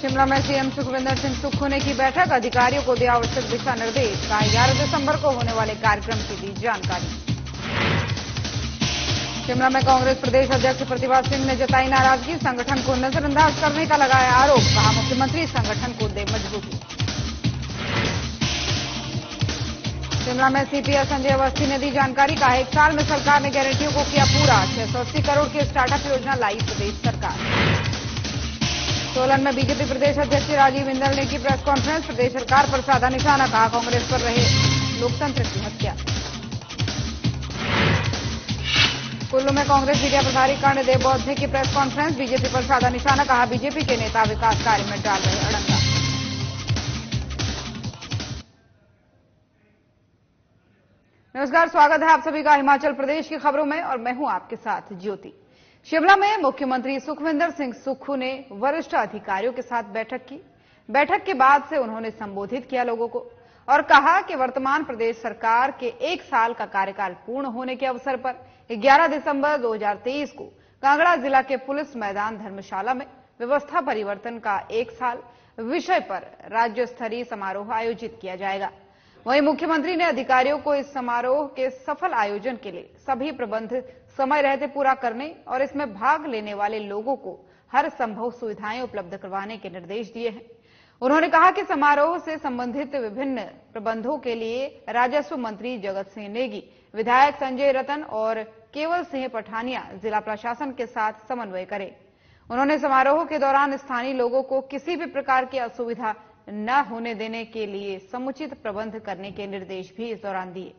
शिमला में सीएम सुखविंदर सिंह सुक्खू ने की बैठक, अधिकारियों को दिया आवश्यक दिशा निर्देश, कहा 11 दिसंबर को होने वाले कार्यक्रम की दी जानकारी। शिमला में कांग्रेस प्रदेश अध्यक्ष प्रतिभा सिंह ने जताई नाराजगी, संगठन को नजरअंदाज करने का लगाया आरोप, कहा मुख्यमंत्री संगठन को दे मजबूती। शिमला में सीपीआई संजय अवस्थी ने दी जानकारी, कहा 1 साल में सरकार ने गारंटियों को किया पूरा, 680 करोड़ की स्टार्टअप योजना लाई प्रदेश सरकार। सोलन में बीजेपी प्रदेश अध्यक्ष राजीव बिंदल ने की प्रेस कॉन्फ्रेंस, प्रदेश सरकार पर साधा निशाना, कहा कांग्रेस पर रहे लोकतंत्र की हत्या। कुल्लू में कांग्रेस विजय प्रभारी कर्णदेव बौद्ध ने की प्रेस कॉन्फ्रेंस, बीजेपी पर साधा निशाना, कहा बीजेपी के नेता विकास कार्य में डाल रहे अड़ंगा। नमस्कार, स्वागत है आप सभी का हिमाचल प्रदेश की खबरों में और मैं हूं आपके साथ ज्योति। शिमला में मुख्यमंत्री सुखविंदर सिंह सुक्खू ने वरिष्ठ अधिकारियों के साथ बैठक की। बैठक के बाद से उन्होंने संबोधित किया लोगों को और कहा कि वर्तमान प्रदेश सरकार के 1 साल का कार्यकाल पूर्ण होने के अवसर पर 11 दिसंबर 2023 को कांगड़ा जिला के पुलिस मैदान धर्मशाला में व्यवस्था परिवर्तन का 1 साल विषय पर राज्य स्तरीय समारोह आयोजित किया जाएगा। वहीं मुख्यमंत्री ने अधिकारियों को इस समारोह के सफल आयोजन के लिए सभी प्रबंध समय रहते पूरा करने और इसमें भाग लेने वाले लोगों को हर संभव सुविधाएं उपलब्ध करवाने के निर्देश दिए हैं। उन्होंने कहा कि समारोह से संबंधित विभिन्न प्रबंधों के लिए राजस्व मंत्री जगत सिंह नेगी, विधायक संजय रतन और केवल सिंह पठानिया जिला प्रशासन के साथ समन्वय करें। उन्होंने समारोह के दौरान स्थानीय लोगों को किसी भी प्रकार की असुविधा न होने देने के लिए समुचित प्रबंध करने के निर्देश भी इस दौरान दिए।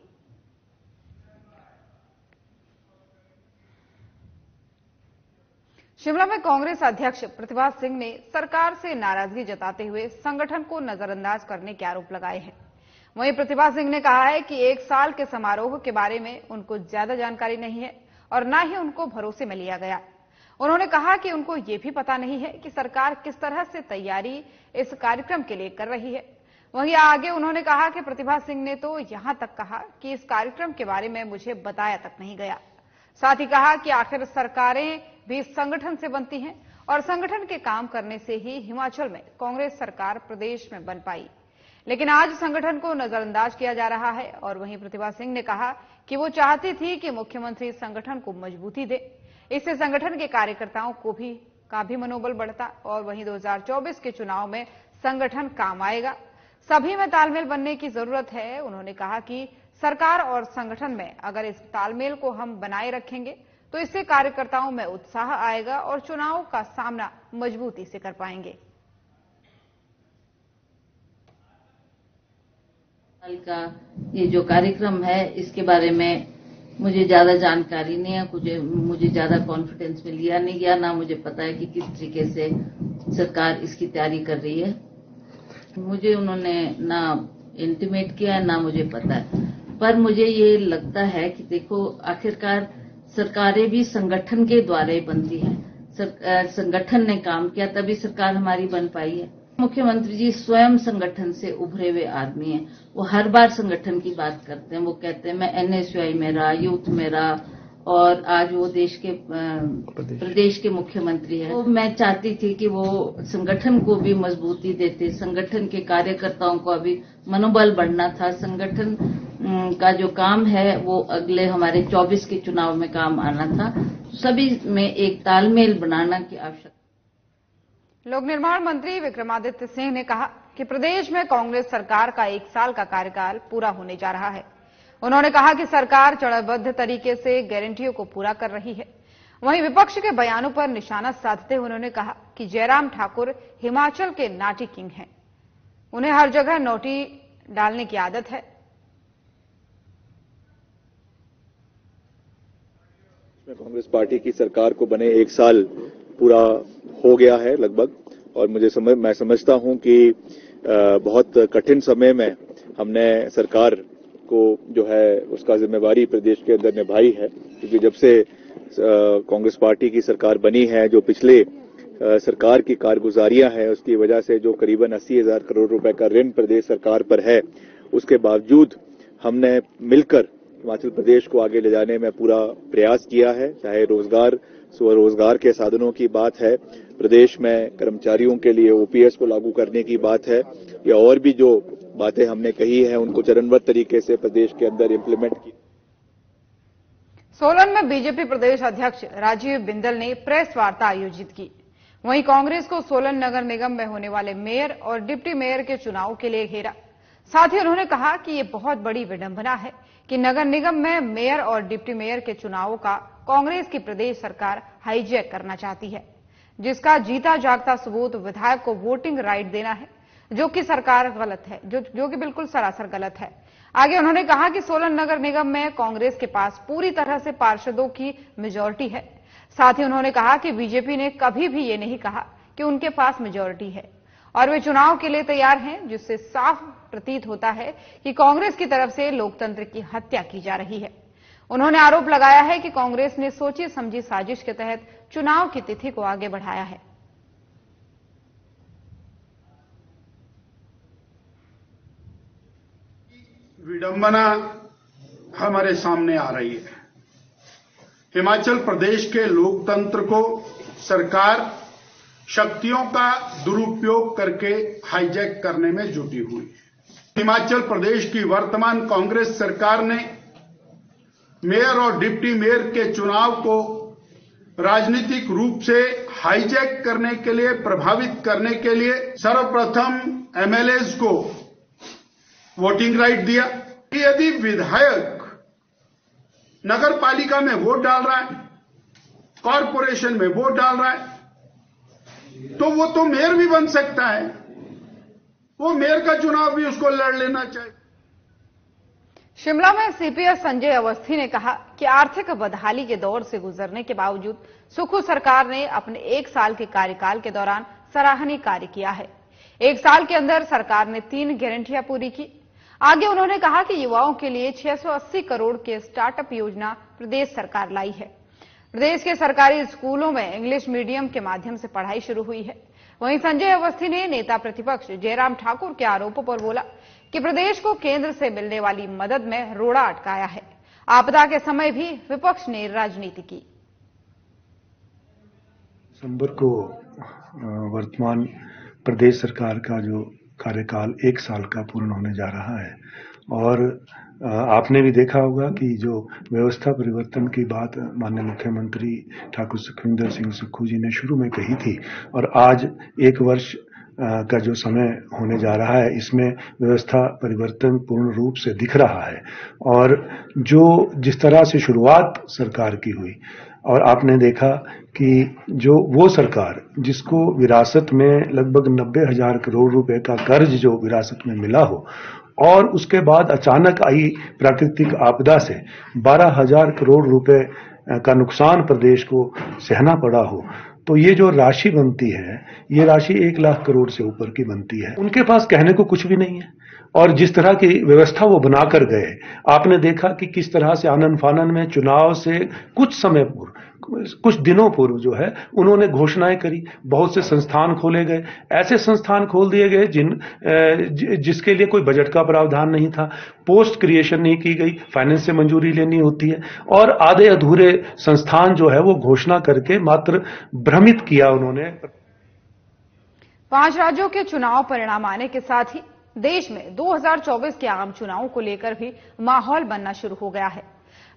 शिमला में कांग्रेस अध्यक्ष प्रतिभा सिंह ने सरकार से नाराजगी जताते हुए संगठन को नजरअंदाज करने के आरोप लगाए हैं। वहीं प्रतिभा सिंह ने कहा है कि 1 साल के समारोह के बारे में उनको ज्यादा जानकारी नहीं है और न ही उनको भरोसे में लिया गया। उन्होंने कहा कि उनको ये भी पता नहीं है कि सरकार किस तरह से तैयारी इस कार्यक्रम के लिए कर रही है। वहीं आगे उन्होंने कहा कि प्रतिभा सिंह ने तो यहां तक कहा कि इस कार्यक्रम के बारे में मुझे बताया तक नहीं गया। साथ ही कहा कि आखिर सरकारें भी संगठन से बनती हैं और संगठन के काम करने से ही हिमाचल में कांग्रेस सरकार प्रदेश में बन पाई, लेकिन आज संगठन को नजरअंदाज किया जा रहा है। और वहीं प्रतिभा सिंह ने कहा कि वो चाहती थी कि मुख्यमंत्री संगठन को मजबूती दे, इससे संगठन के कार्यकर्ताओं को भी मनोबल बढ़ता और वहीं 2024 के चुनाव में संगठन काम आएगा। सभी में तालमेल बनने की जरूरत है। उन्होंने कहा कि सरकार और संगठन में अगर इस तालमेल को हम बनाए रखेंगे तो इससे कार्यकर्ताओं में उत्साह आएगा और चुनाव का सामना मजबूती से कर पाएंगे। का ये जो कार्यक्रम है इसके बारे में मुझे ज्यादा जानकारी नहीं है, मुझे ज्यादा कॉन्फिडेंस में लिया नहीं गया, ना मुझे पता है कि किस तरीके से सरकार इसकी तैयारी कर रही है। मुझे उन्होंने ना इंटीमेट किया है, ना मुझे पता है। पर मुझे ये लगता है कि देखो, आखिरकार सरकारें भी संगठन के द्वारा ही बनती है। संगठन ने काम किया तभी सरकार हमारी बन पाई है। मुख्यमंत्री जी स्वयं संगठन से उभरे हुए आदमी हैं। वो हर बार संगठन की बात करते हैं। वो कहते हैं मैं एनएसयूआई में रहा, यूथ में रहा और आज वो देश के प्रदेश के मुख्यमंत्री है। तो मैं चाहती थी कि वो संगठन को भी मजबूती देते, संगठन के कार्यकर्ताओं को अभी मनोबल बढ़ना था। संगठन का जो काम है वो अगले हमारे 24 के चुनाव में काम आना था। सभी में एक तालमेल बनाना की आवश्यकता। लोक निर्माण मंत्री विक्रमादित्य सिंह ने कहा कि प्रदेश में कांग्रेस सरकार का 1 साल का कार्यकाल पूरा होने जा रहा है। उन्होंने कहा कि सरकार चरणबद्ध तरीके से गारंटियों को पूरा कर रही है। वहीं विपक्ष के बयानों पर निशाना साधते हुए उन्होंने कहा कि जयराम ठाकुर हिमाचल के नाटी किंग हैं, उन्हें हर जगह नोटी डालने की आदत है। कांग्रेस पार्टी की सरकार को बने 1 साल पूरा हो गया है लगभग, और मैं समझता हूं कि बहुत कठिन समय में हमने सरकार को जो है उसका जिम्मेवारी प्रदेश के अंदर निभाई है। क्योंकि जब से कांग्रेस पार्टी की सरकार बनी है, जो पिछले सरकार की कारगुजारियां हैं उसकी वजह से जो करीबन 80,000 करोड़ रुपए का ऋण प्रदेश सरकार पर है, उसके बावजूद हमने मिलकर हिमाचल प्रदेश को आगे ले जाने में पूरा प्रयास किया है, चाहे रोजगार स्वरोजगार के साधनों की बात है, प्रदेश में कर्मचारियों के लिए ओपीएस को लागू करने की बात है, या और भी जो बातें हमने कही है उनको चरणबद्ध तरीके से प्रदेश के अंदर इम्प्लीमेंट की। सोलन में बीजेपी प्रदेश अध्यक्ष राजीव बिंदल ने प्रेस वार्ता आयोजित की। वहीं कांग्रेस को सोलन नगर निगम में होने वाले मेयर और डिप्टी मेयर के चुनाव के लिए घेरा। साथ ही उन्होंने कहा कि ये बहुत बड़ी विडंबना है कि नगर निगम में मेयर और डिप्टी मेयर के चुनावों का कांग्रेस की प्रदेश सरकार हाईजैक करना चाहती है, जिसका जीता जागता सबूत विधायक को वोटिंग राइट देना है, जो कि सरकार गलत है, जो कि बिल्कुल सरासर गलत है। आगे उन्होंने कहा कि सोलन नगर निगम में कांग्रेस के पास पूरी तरह से पार्षदों की मेजॉरिटी है। साथ ही उन्होंने कहा कि बीजेपी ने कभी भी ये नहीं कहा कि उनके पास मेजॉरिटी है और वे चुनाव के लिए तैयार हैं, जिससे साफ प्रतीत होता है कि कांग्रेस की तरफ से लोकतंत्र की हत्या की जा रही है। उन्होंने आरोप लगाया है कि कांग्रेस ने सोची समझी साजिश के तहत चुनाव की तिथि को आगे बढ़ाया है। विडंबना हमारे सामने आ रही है। हिमाचल प्रदेश के लोकतंत्र को सरकार शक्तियों का दुरुपयोग करके हाईजैक करने में जुटी हुई है। हिमाचल प्रदेश की वर्तमान कांग्रेस सरकार ने मेयर और डिप्टी मेयर के चुनाव को राजनीतिक रूप से हाईजैक करने के लिए, प्रभावित करने के लिए सर्वप्रथम एमएलएज को वोटिंग राइट दिया। यदि विधायक नगर पालिका में वोट डाल रहा है, कॉरपोरेशन में वोट डाल रहा है, तो वो तो मेयर भी बन सकता है। वो मेयर का चुनाव भी उसको लड़ लेना चाहिए। शिमला में सीपीएस संजय अवस्थी ने कहा कि आर्थिक बदहाली के दौर से गुजरने के बावजूद सुक्खू सरकार ने अपने 1 साल के कार्यकाल के दौरान सराहनीय कार्य किया है। 1 साल के अंदर सरकार ने 3 गारंटियां पूरी की। आगे उन्होंने कहा कि युवाओं के लिए 680 करोड़ के स्टार्टअप योजना प्रदेश सरकार लाई है। प्रदेश के सरकारी स्कूलों में इंग्लिश मीडियम के माध्यम से पढ़ाई शुरू हुई है। वहीं संजय अवस्थी ने नेता प्रतिपक्ष जयराम ठाकुर के आरोपों पर बोला कि प्रदेश को केंद्र से मिलने वाली मदद में रोड़ा अटकाया है। आपदा के समय भी विपक्ष ने राजनीति की। दिसंबर को वर्तमान प्रदेश सरकार का जो कार्यकाल 1 साल का पूर्ण होने जा रहा है और आपने भी देखा होगा कि जो व्यवस्था परिवर्तन की बात माननीय मुख्यमंत्री ठाकुर सुखविंदर सिंह सुक्खू जी ने शुरू में कही थी और आज 1 वर्ष का जो समय होने जा रहा है, इसमें व्यवस्था परिवर्तन पूर्ण रूप से दिख रहा है। और जो जिस तरह से शुरुआत सरकार की हुई और आपने देखा कि जो वो सरकार जिसको विरासत में लगभग 90,000 करोड़ रुपए का कर्ज जो विरासत में मिला हो और उसके बाद अचानक आई प्राकृतिक आपदा से 12,000 करोड़ रुपए का नुकसान प्रदेश को सहना पड़ा हो, तो ये जो राशि बनती है, ये राशि 1 लाख करोड़ से ऊपर की बनती है। उनके पास कहने को कुछ भी नहीं है और जिस तरह की व्यवस्था वो बनाकर गए, आपने देखा कि किस तरह से आनन फानन में चुनाव से कुछ समय पूर्व, कुछ दिनों पूर्व जो है उन्होंने घोषणाएं करी, बहुत से संस्थान खोले गए, ऐसे संस्थान खोल दिए गए जिसके लिए कोई बजट का प्रावधान नहीं था, पोस्ट क्रिएशन नहीं की गई, फाइनेंस से मंजूरी लेनी होती है और आधे अधूरे संस्थान जो है वो घोषणा करके मात्र भ्रमित किया उन्होंने। 5 राज्यों के चुनाव परिणाम आने के साथ ही देश में 2024 के आम चुनावों को लेकर भी माहौल बनना शुरू हो गया है।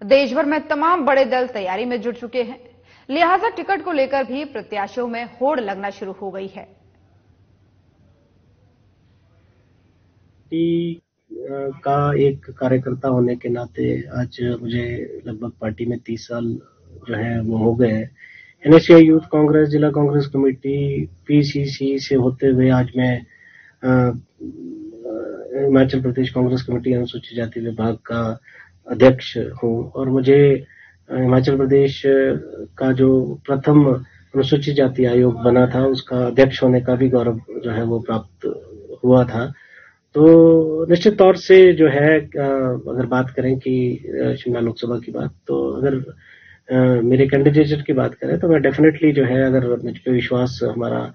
देश भर में तमाम बड़े दल तैयारी में जुट चुके हैं, लिहाजा टिकट को लेकर भी प्रत्याशियों में होड़ लगना शुरू हो गई है। का एक कार्यकर्ता होने के नाते आज मुझे लगभग पार्टी में 30 साल जो है वो हो गए। एनएसयूआई यूथ कांग्रेस, जिला कांग्रेस कमेटी, पीसीसी से होते हुए आज मैं हिमाचल प्रदेश कांग्रेस कमेटी अनुसूचित जाति विभाग का अध्यक्ष हूं और मुझे हिमाचल प्रदेश का जो प्रथम अनुसूचित जाति आयोग बना था उसका अध्यक्ष होने का भी गौरव जो है वो प्राप्त हुआ था। तो निश्चित तौर से जो है अगर बात करें कि शिमला लोकसभा की बात, तो अगर मेरे कैंडिडेट की बात करें तो मैं डेफिनेटली जो है, अगर मुझ पे विश्वास हमारा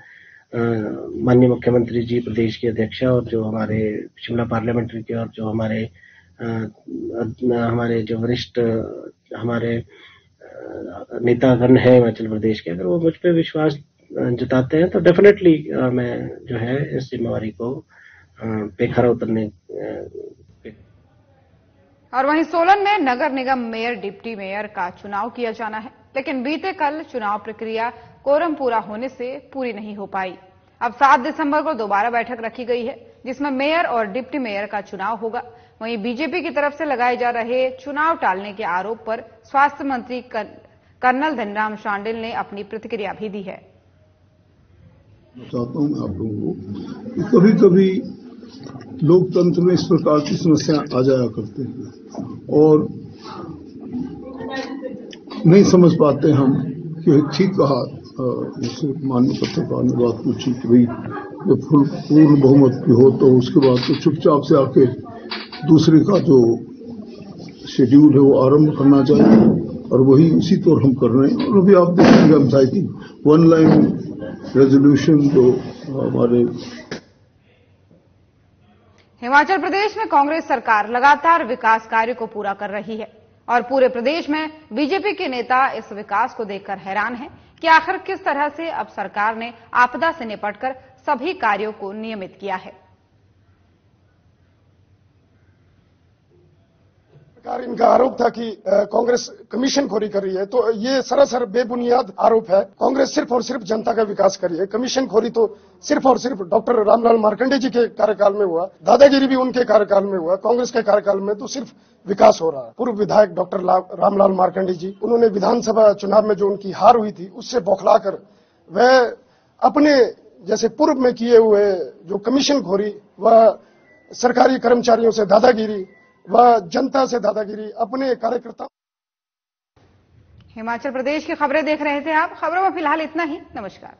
माननीय मुख्यमंत्री जी, प्रदेश के अध्यक्ष और जो हमारे शिमला पार्लियामेंट्री के और जो हमारे हमारे जो वरिष्ठ हमारे नेतागण है हिमाचल प्रदेश के, अगर वो मुझ पे विश्वास जताते हैं तो डेफिनेटली मैं जो है इस जिम्मेवारी को पे खरा उतरने। और वहीं सोलन में नगर निगम मेयर डिप्टी मेयर का चुनाव किया जाना है, लेकिन बीते कल चुनाव प्रक्रिया कोरम पूरा होने से पूरी नहीं हो पाई। अब 7 दिसंबर को दोबारा बैठक रखी गई है, जिसमें मेयर और डिप्टी मेयर का चुनाव होगा। वहीं बीजेपी की तरफ से लगाए जा रहे चुनाव टालने के आरोप पर स्वास्थ्य मंत्री कर्नल धनराम शांडिल ने अपनी प्रतिक्रिया भी दी है। चाहता हूं मैं आप लोगों को, कभी कभी लोकतंत्र में इस प्रकार की समस्या आ जाया करते हैं और नहीं समझ पाते हम कि ठीक कहा जैसे माननीय पत्रकार ने बात पूछी कि भाई जब पूर्ण बहुमत की हो तो उसके बाद तो चुपचाप से आके दूसरे का जो शेड्यूल है वो आरंभ करना चाहिए और वही उसी तौर हम कर रहे हैं। और अभी आप देखेंगे हम आई थिंक 1 लाइन रेजोल्यूशन जो हमारे हिमाचल प्रदेश में कांग्रेस सरकार लगातार विकास कार्य को पूरा कर रही है और पूरे प्रदेश में बीजेपी के नेता इस विकास को देखकर हैरान हैं कि आखिर किस तरह से अब सरकार ने आपदा से निपटकर सभी कार्यों को नियमित किया है। इनका आरोप था कि कांग्रेस कमीशन खोरी कर रही है, तो ये सरासर बेबुनियाद आरोप है। कांग्रेस सिर्फ और सिर्फ जनता का विकास कर रही है। कमीशन खोरी तो सिर्फ और सिर्फ डॉक्टर रामलाल मार्कंडे जी के कार्यकाल में हुआ, दादागिरी भी उनके कार्यकाल में हुआ। कांग्रेस के कार्यकाल में तो सिर्फ विकास हो रहा है। पूर्व विधायक डॉक्टर रामलाल मार्कंडे जी, उन्होंने विधानसभा चुनाव में जो उनकी हार हुई थी उससे बौखलाकर वह अपने जैसे पूर्व में किए हुए जो कमीशन खोरी व सरकारी कर्मचारियों से दादागिरी वह जनता से दादागिरी अपने कार्यकर्ताओं। हिमाचल प्रदेश की खबरें देख रहे थे आप। खबरों में फिलहाल इतना ही। नमस्कार।